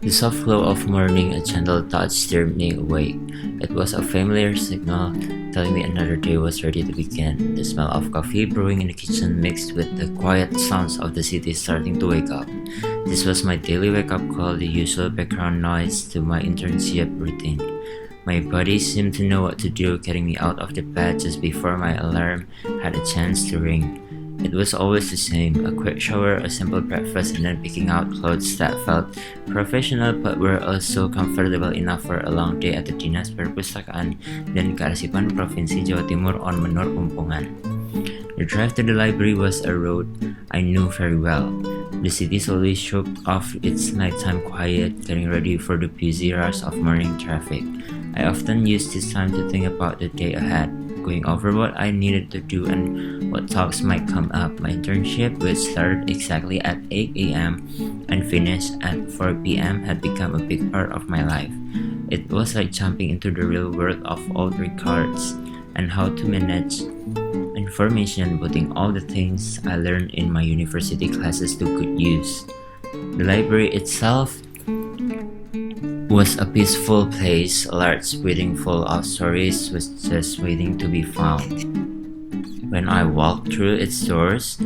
The soft glow of morning, a gentle touch stirred me awake. It was a familiar signal telling me another day was ready to begin. The smell of coffee brewing in the kitchen mixed with the quiet sounds of the city starting to wake up. This was my daily wake-up call, the usual background noise to my internship routine. My body seemed to know what to do, getting me out of the bed just before my alarm had a chance to ring. It was always the same, a quick shower, a simple breakfast, and then picking out clothes that felt professional but were also comfortable enough for a long day at the Dinas Perpustakaan dan Kearsipan Provinsi Jawa Timur on Menur Kumpungan. The drive to the library was a road I knew very well. The city slowly shook off its nighttime quiet, getting ready for the busy rush of morning traffic. I often used this time to think about the day ahead, going over what I needed to do and what talks might come up. My internship, which started exactly at 8 a.m. and finished at 4 p.m., had become a big part of my life. It was like jumping into the real world of old records and how to manage information, putting all the things I learned in my university classes to good use. The library itself was a peaceful place, a large building full of stories was just waiting to be found. When I walked through its doors,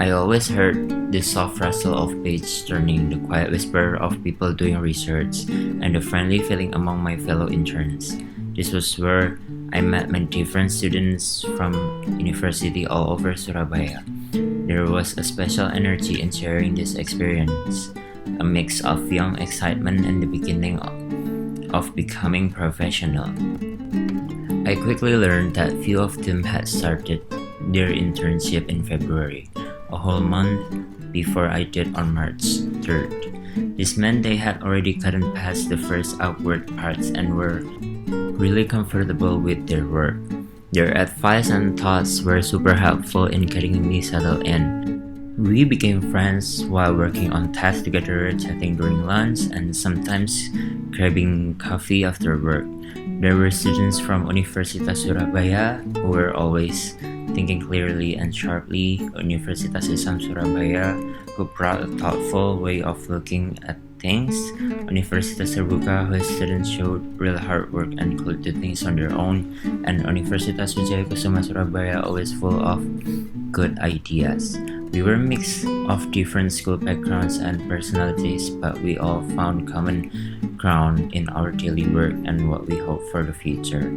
I always heard the soft rustle of page turning, the quiet whisper of people doing research, and the friendly feeling among my fellow interns. This was where I met many different students from university all over Surabaya. There was a special energy in sharing this experience, a mix of young excitement and the beginning of becoming professional. I quickly learned that few of them had started their internship in February, a whole month before I did on March 3rd. This meant they had already gotten past the first awkward parts and were really comfortable with their work. Their advice and thoughts were super helpful in getting me settled in. We became friends while working on tasks together, chatting during lunch, and sometimes grabbing coffee after work. There were students from Universitas Surabaya who were always thinking clearly and sharply, Universitas Islam Surabaya who brought a thoughtful way of looking at things, Universitas Terbuka whose students showed real hard work and could do things on their own, and Universitas Wijaya Kusuma Surabaya always full of good ideas. We were a mix of different school backgrounds and personalities, but we all found common ground in our daily work and what we hope for the future.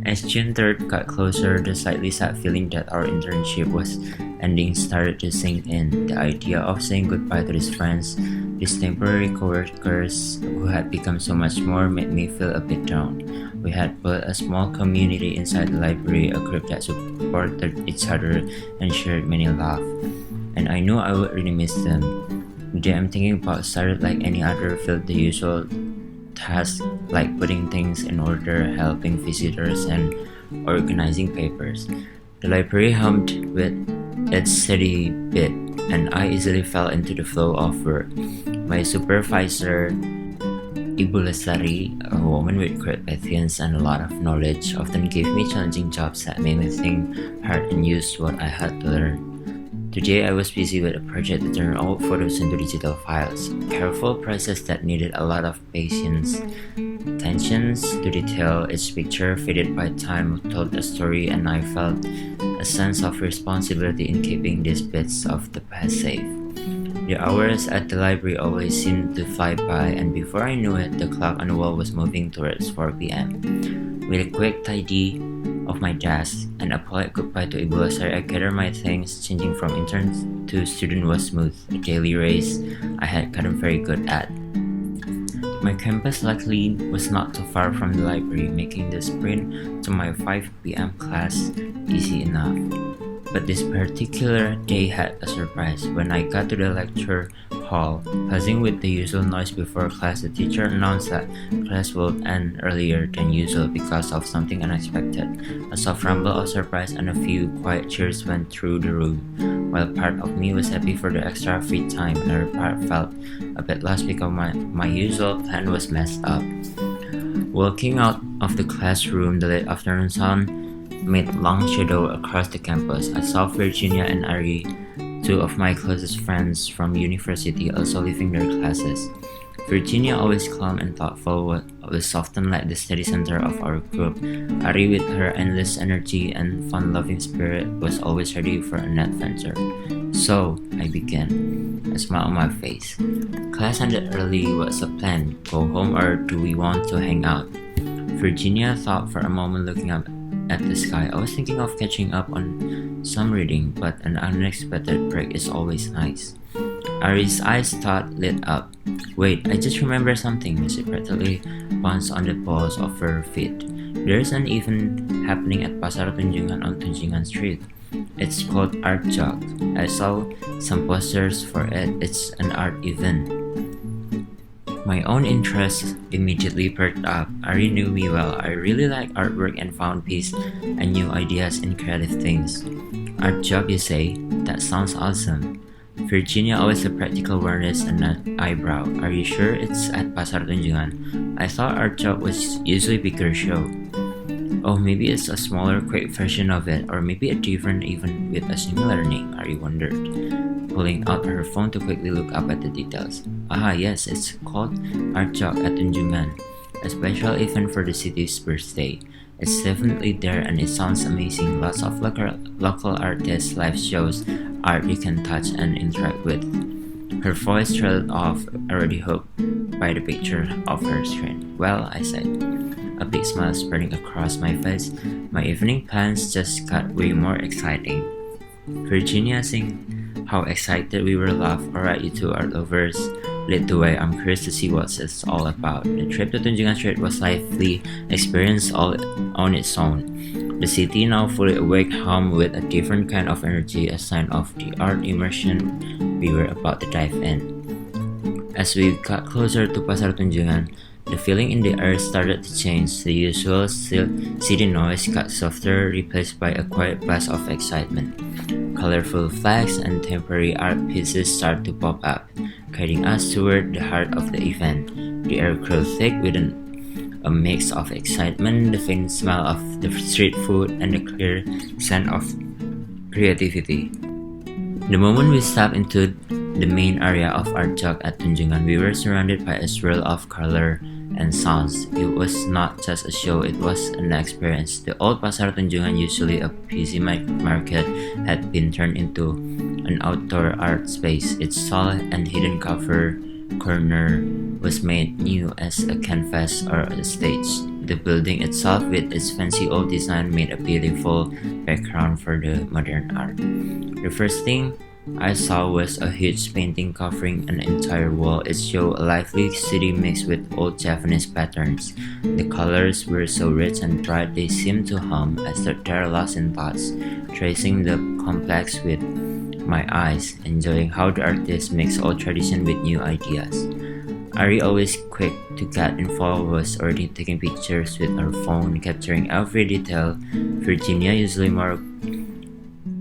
As June 3rd got closer, the slightly sad feeling that our internship was ending started to sink in. The idea of saying goodbye to these friends, these temporary co-workers who had become so much more, made me feel a bit down. We had built a small community inside the library, a group that supported each other and shared many laughs. And I knew I would really miss them. The day I'm thinking about started like any other field, the usual tasks like putting things in order, helping visitors, and organizing papers. The library hummed with its steady beat, and I easily fell into the flow of work. My supervisor, Ibu Lestari, a woman with great patience and a lot of knowledge, often gave me challenging jobs that made me think hard and use what I had to learn. Today I was busy with a project to turn old photos into digital files, a careful process that needed a lot of patience. Attention to detail, each picture faded by time told a story, and I felt a sense of responsibility in keeping these bits of the past safe. The hours at the library always seemed to fly by, and before I knew it, the clock on the wall was moving towards 4 p.m. With a quick tidy of my desk and a polite goodbye to Ibu Lestari, I gathered my things. Changing from intern to student was smooth, a daily race I had gotten very good at. My campus luckily was not too far from the library, making the sprint to my 5 p.m. class easy enough. But this particular day had a surprise. When I got to the lecture hall, buzzing with the usual noise before class, the teacher announced that class would end earlier than usual because of something unexpected. A soft rumble of surprise and a few quiet cheers went through the room. While part of me was happy for the extra free time, another part felt a bit lost because my usual plan was messed up. Walking out of the classroom, the late afternoon sun made long shadow across the campus. I saw Virginia and Ari Two of my closest friends from university also leaving their classes. Virginia, always calm and thoughtful, was often like the steady center of our group. Ari, with her endless energy and fun-loving spirit, was always ready for an adventure. So, I began, a smile on my face. Class ended early. What's the plan? Go home or do we want to hang out? Virginia thought for a moment, looking up at the sky. I was thinking of catching up on some reading, but an unexpected break is always nice. Ari's eyes lit up. Wait, I just remembered something. She practically bounced on the balls of her feet. There's an event happening at Pasar Tunjungan on Tunjungan Street. It's called Art Jog. I saw some posters for it. It's an art event. My own interest immediately perked up. Ari knew me well. I really like artwork and found peace and new ideas in creative things. Art Jog, you say? That sounds awesome. Virginia, always a practical awareness and an eyebrow. Are you sure it's at Pasar Tunjungan? I thought Art Jog was usually a bigger show. Oh, maybe it's a smaller, quick version of it, or maybe a different even with a similar name, Ari wondered, pulling out her phone to quickly look up at the details. Ah, yes, it's called Art Jog at Tunjungan, a special event for the city's birthday. It's definitely there and it sounds amazing. Lots of local artists, live shows, art you can touch and interact with. Her voice trailed off, already hooked by the picture of her screen. Well, I said, a big smile spreading across my face. My evening plans just got way more exciting. Virginia, seeing how excited we were, laughed. Alright, you two art lovers, lead the way. I'm curious to see what it's all about. The trip to Tunjungan Street was lively experience all on its own. The city, now fully awake, hummed with a different kind of energy, a sign of the art immersion we were about to dive in. As we got closer to Pasar Tunjungan, the feeling in the air started to change. The usual city noise got softer, replaced by a quiet buzz of excitement. Colorful flags and temporary art pieces started to pop up, guiding us toward the heart of the event. The air grew thick with a mix of excitement, the faint smell of the street food, and the clear scent of creativity. The moment we stepped into the main area of Art Jog at Tunjungan, we were surrounded by a swirl of color and sounds. It was not just a show, it was an experience. The old Pasar Tunjungan, usually a busy market, had been turned into an outdoor art space. Its tall and hidden corner was made new as a canvas or a stage. The building itself, with its fancy old design, made a beautiful background for the modern art. The first thing I saw was a huge painting covering an entire wall. It showed a lively city mixed with old Japanese patterns. The colors were so rich and bright they seemed to hum as they're lost in thoughts, tracing the complex with my eyes, enjoying how the artist mixed old tradition with new ideas. Ari, always quick to get involved, was already taking pictures with her phone, capturing every detail. Virginia, usually more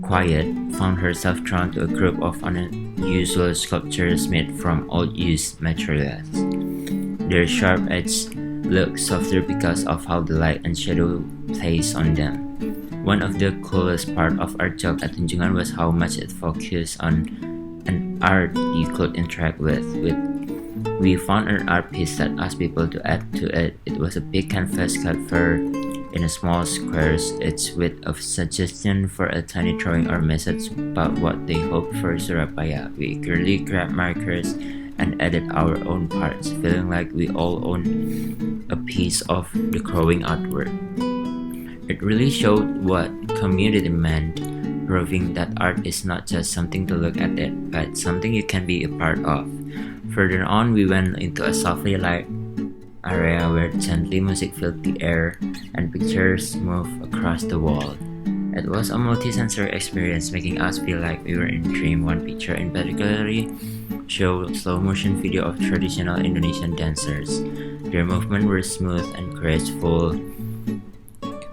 quiet, found herself drawn to a group of unusual sculptures made from old used materials. Their sharp edges look softer because of how the light and shadow plays on them. One of the coolest parts of Art Jog at Tunjungan was how much it focused on an art you could interact with. We found an art piece that asked people to add to it. It was a big canvas cover in a small squares, its with a suggestion for a tiny drawing or message about what they hoped for Surabaya. We eagerly grabbed markers and added our own parts, feeling like we all owned a piece of the growing artwork. It really showed what community meant, proving that art is not just something to look at it, but something you can be a part of. Further on, we went into a softly light area where gently music filled the air and pictures moved across the wall. It was a multi-sensory experience, making us feel like we were in a dream. One picture in particular showed slow-motion video of traditional Indonesian dancers. Their movements were smooth and graceful,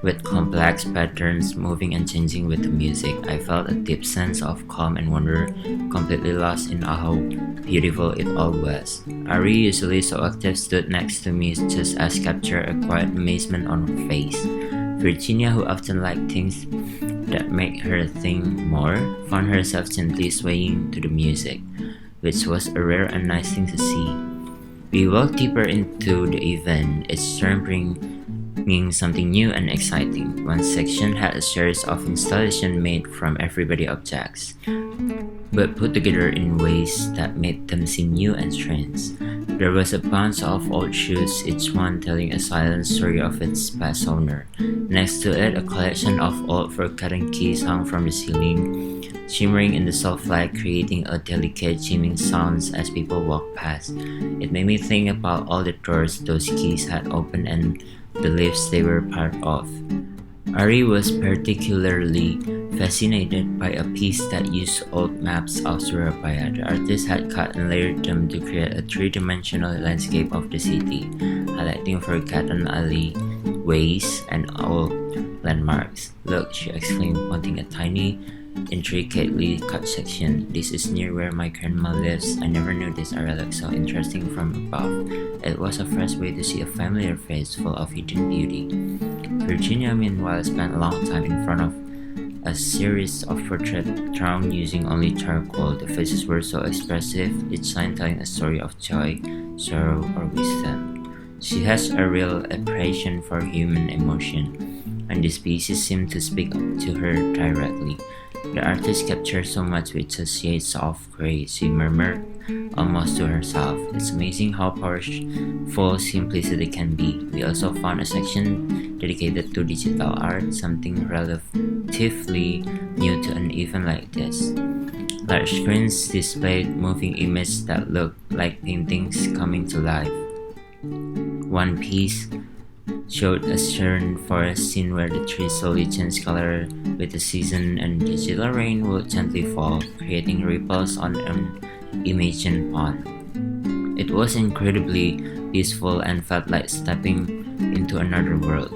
with complex patterns moving and changing with the music. I felt a deep sense of calm and wonder, completely lost in how beautiful it all was. Ari, usually so active, stood next to me just as captured a quiet amazement on her face. Virginia, who often liked things that make her think more, found herself gently swaying to the music, which was a rare and nice thing to see. We walked deeper into the event, each turn bringing something new and exciting. One section had a series of installations made from everyday objects, but put together in ways that made them seem new and strange. There was a bunch of old shoes, each one telling a silent story of its past owner. Next to it, a collection of old forgotten keys hung from the ceiling, shimmering in the soft light, creating a delicate chiming sounds as people walked past. It made me think about all the doors those keys had opened and the lives they were part of. Ari was particularly fascinated by a piece that used old maps of Surabaya. The artist had cut and layered them to create a three-dimensional landscape of the city, highlighting forgotten alleyways and old landmarks. "Look," she exclaimed, pointing a tiny, intricately cut section. "This is near where my grandma lives. I never knew this area looked so interesting from above." It was a fresh way to see a familiar face full of hidden beauty. Virginia, meanwhile, spent a long time in front of a series of portraits drawn using only charcoal. The faces were so expressive, each line telling a story of joy, sorrow, or wisdom. She has a real appreciation for human emotion, and these pieces seem to speak to her directly. The artist captured so much with just shades of gray, she murmured almost to herself. "It's amazing how powerful simplicity can be." We also found a section dedicated to digital art, something relatively new to an event like this. Large screens displayed moving images that looked like paintings coming to life. One piece showed a stern forest scene where the trees slowly changed color with the season, and digital rain would gently fall, creating ripples on an imagined pond. It was incredibly peaceful and felt like stepping into another world.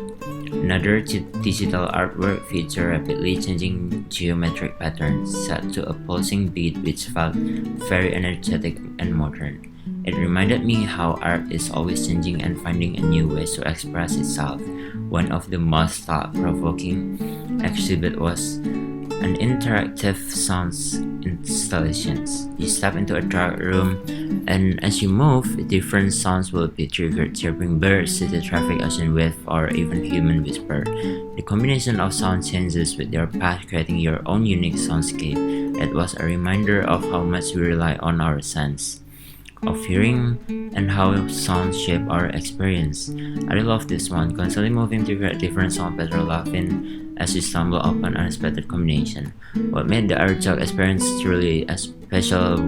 Another digital artwork featured rapidly changing geometric patterns set to a pulsing beat which felt very energetic and modern. It reminded me how art is always changing and finding a new ways to express itself. One of the most thought-provoking exhibit was an interactive sounds installations. You step into a dark room, and as you move, different sounds will be triggered, chirping birds, city traffic, ocean wave, or even human whisper. The combination of sound changes with your path, creating your own unique soundscape. It was a reminder of how much we rely on our sense of hearing and how sound shape our experience. I love this one, constantly moving to create different sound patterns, laughing as you stumble upon unexpected combination. What made the art jog experience truly special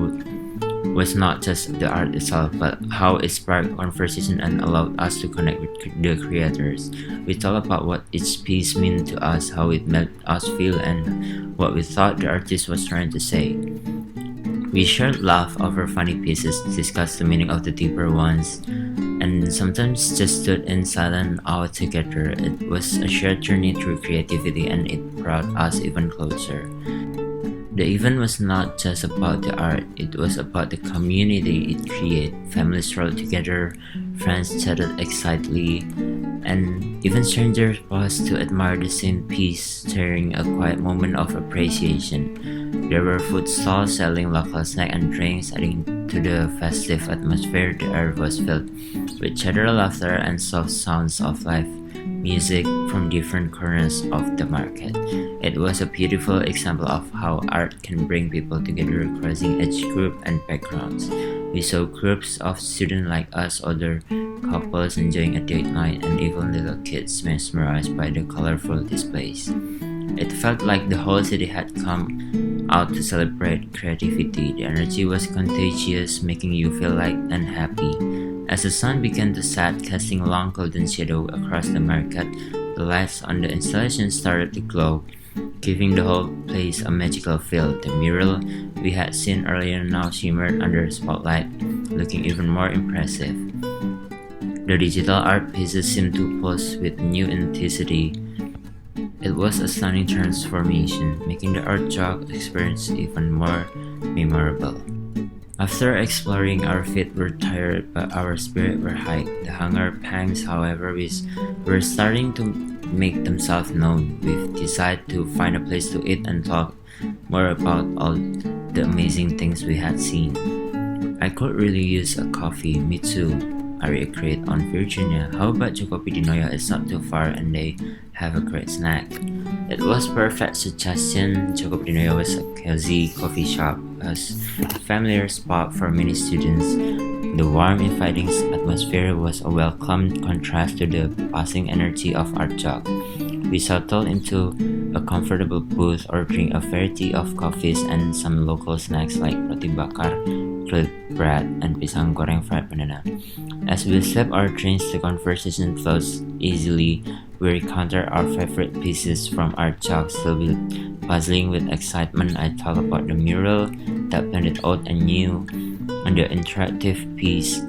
was not just the art itself, but how it sparked conversation and allowed us to connect with the creators. We talked about what each piece meant to us, how it made us feel, and what we thought the artist was trying to say. We shared laugh over funny pieces, discussed the meaning of the deeper ones, and sometimes just stood in silent awe together. It was a shared journey through creativity, and it brought us even closer. The event was not just about the art, it was about the community it created. Families strolled together, friends chatted excitedly, and even strangers paused to admire the same piece during a quiet moment of appreciation. There were food stalls selling local snacks and drinks, adding to the festive atmosphere. The air was filled with chatter, laughter, and soft sounds of live music from different corners of the market. It was a beautiful example of how art can bring people together, crossing age group and backgrounds. We saw groups of students like us, older couples enjoying a date night, and even little kids mesmerized by the colorful displays. It felt like the whole city had come out to celebrate creativity. The energy was contagious, making you feel light and happy. As the sun began to set, casting a long golden shadow across the market, the lights on the installation started to glow, giving the whole place a magical feel. The mural we had seen earlier now shimmered under the spotlight, looking even more impressive. The digital art pieces seemed to pulse with new intensity. It was a stunning transformation, making the art jog experience even more memorable. After exploring, our feet were tired, but our spirits were high. The hunger pangs, however, were starting to make themselves known. We've decided to find a place to eat and talk more about all the amazing things we had seen. I could really use a coffee, me too. I agreed. On Virginia, how about Jokopi di Noya? It's not too far and they have a great snack. It was perfect suggestion. Jokopi di Noya was a cozy coffee shop, a familiar spot for many students. The warm, inviting atmosphere was a welcome contrast to the buzzing energy of our job. We settled into a comfortable booth, ordering a variety of coffees and some local snacks like roti bakar, grilled bread, and pisang goreng fried banana. As we sip our drinks, the conversation flows easily. We recounted our favorite pieces from our job, still buzzing with excitement. I talk about the mural that blended old and new, and the interactive piece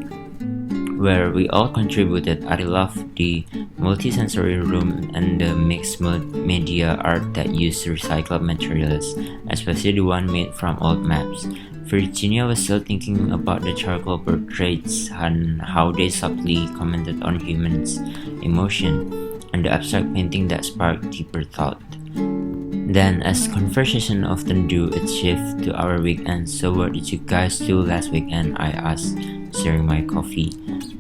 where we all contributed. I loved the multi-sensory room and the mixed media art that used recycled materials, especially the one made from old maps. Virginia was still thinking about the charcoal portraits and how they subtly commented on humans' emotion, and the abstract painting that sparked deeper thought. Then, as conversation often do, it shifted to our weekend. So what did you guys do last weekend? I asked, sharing my coffee.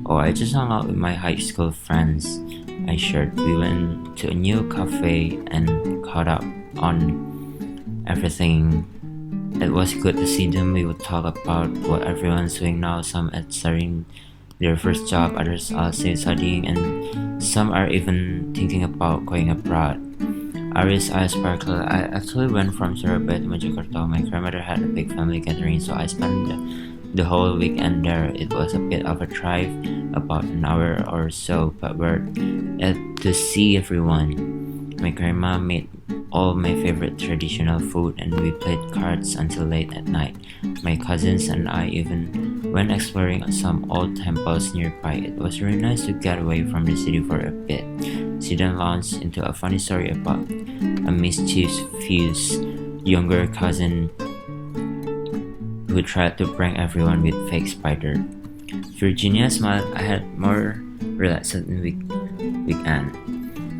Oh, I just hung out with my high school friends. I shared. We went to a new cafe and caught up on everything. It was good to see them. We would talk about what everyone's doing now. Some are starting their first job, others are still studying, and some are even thinking about going abroad. Ari's eyes sparkled. I actually went from Surabaya to Mojokerto. My grandmother had a big family gathering, so I spent the whole weekend there. It was a bit of a drive, about an hour or so, but worth it to see everyone. My grandma made all my favorite traditional food, and we played cards until late at night. My cousins and I even went exploring some old temples nearby. It was really nice to get away from the city for a bit. She then launched into a funny story about a mischievous younger cousin who tried to prank everyone with fake spider. Virginia smiled. I had more relaxed weekend.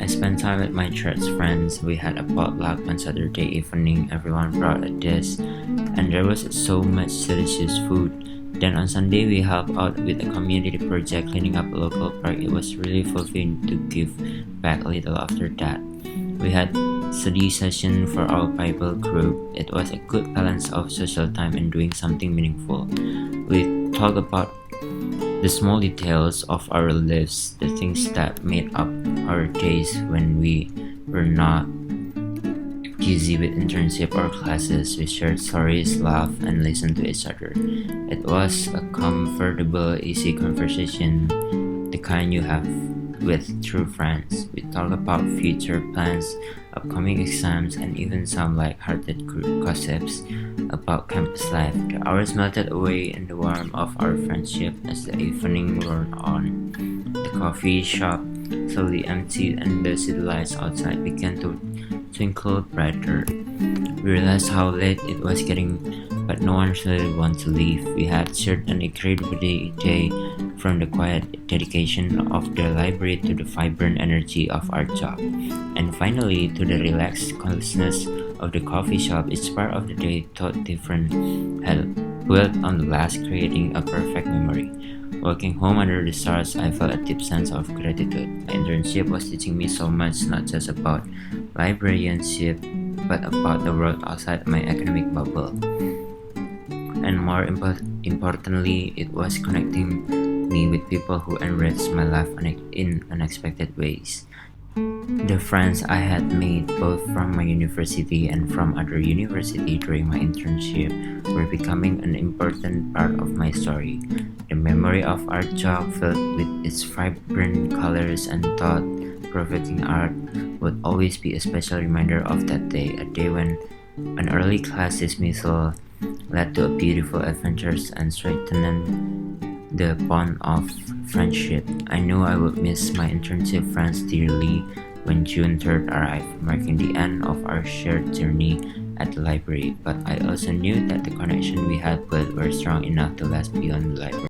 I spent time with my church friends. We had a potluck on Saturday evening. Everyone brought a dish, and there was so much delicious food. Then on Sunday, we helped out with a community project cleaning up a local park. It was really fulfilling to give back a little after that. We had study session for our Bible group. It was a good balance of social time and doing something meaningful. We talked about the small details of our lives, the things that made up our days when we were not busy with internship or classes. We shared stories, laughed, and listened to each other. It was a comfortable, easy conversation, the kind you have with true friends. We talked about future plans, upcoming exams, and even some light-hearted gossips about campus life. The hours melted away in the warmth of our friendship as the evening wore on. The coffee shop slowly emptied, and the city lights outside began to twinkle brighter. We realized how late it was getting, but no one really wanted to leave. We had shared an incredible day, from the quiet dedication of the library to the vibrant energy of our job, and finally to the relaxed closeness of the coffee shop. Each part of the day thought different had built on the last, creating a perfect memory. Walking home under the stars, I felt a deep sense of gratitude. My internship was teaching me so much, not just about librarianship, but about the world outside my academic bubble. And more importantly, it was connecting me with people who enriched my life in unexpected ways. The friends I had made both from my university and from other universities during my internship were becoming an important part of my story. The memory of our job, filled with its vibrant colors and thought-provoking art, would always be a special reminder of that day, a day when an early class dismissal led to a beautiful adventures and strengthened the bond of friendship. I knew I would miss my internship friends dearly when June 3rd arrived, marking the end of our shared journey at the library, but I also knew that the connection we had built were strong enough to last beyond the library.